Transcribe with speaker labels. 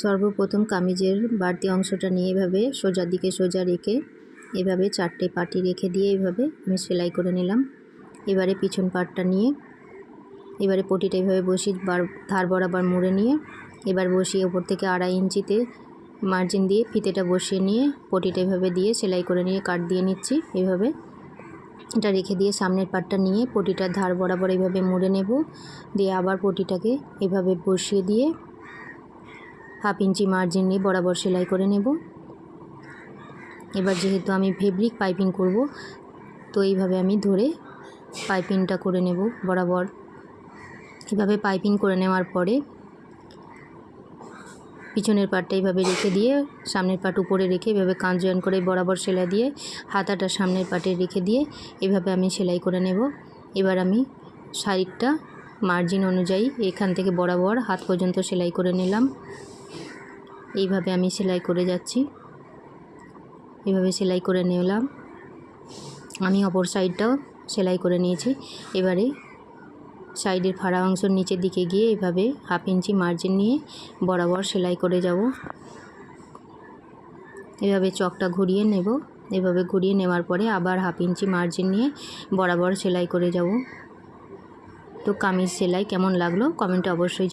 Speaker 1: সর্বপ্রথম কামিজের বাড়তি অংশটা নিয়ে এভাবে সোজা দিকে সোজা রেখে এভাবে 4টে পাটি রেখে দিয়ে এভাবে আমি সেলাই করে নিলাম। এবারে পিছন পাটটা নিয়ে এবারে পটিটা এভাবে বসিয়ে ধার বরাবর মুড়ে নিয়ে এবার বসিয়ে ওপর থেকে 2.5 ইঞ্চিতে মার্জিন দিয়ে ফিতেটা বসিয়ে নিয়ে পটিটা এভাবে দিয়ে সেলাই করে নিয়ে কাট দিয়ে নিচ্ছি। এভাবে এটা রেখে দিয়ে সামনের পাটটা নিয়ে পটিটার ধার বরাবর এভাবে মুড়ে নেব, দিয়ে আবার পটিটাকে এভাবে বসিয়ে দিয়ে 1/2 ইঞ্চি মার্জিন নিয়ে বরাবর সেলাই করে নেব। এবার যেহেতু আমি ফেব্রিক পাইপিং করব, তো এইভাবে আমি ধরে পাইপিংটা করে নেব বরাবর। এভাবে পাইপিং করে নেওয়ার পরে পিছনের পাটটা এইভাবে রেখে দিয়ে সামনের পাট উপরে রেখে এভাবে কাঁচ জয়েন করে বরাবর সেলাই দিয়ে হাতাটা সামনের পাটে রেখে দিয়ে এভাবে আমি সেলাই করে নেব। এবার আমি সাইডটা মার্জিন অনুযায়ী এখান থেকে বরাবর হাত পর্যন্ত সেলাই করে নিলাম। এইভাবে আমি সেলাই করে যাচ্ছি। এভাবে সেলাই করে নিলাম। আমি অপর সাইডটাও সেলাই করে নিয়েছি। এবারে সাইডের ফাড়া অংশের নিচের দিকে গিয়ে এভাবে 1/2 ইঞ্চি মার্জিন নিয়ে বরাবর সেলাই করে যাব। এভাবে চকটা ঘুরিয়ে নেব। এভাবে ঘুরিয়ে নেওয়ার পরে আবার 1/2 ইঞ্চি মার্জিন নিয়ে বরাবর সেলাই করে যাব। তো কামিজ সেলাই কেমন লাগলো কমেন্টে অবশ্যই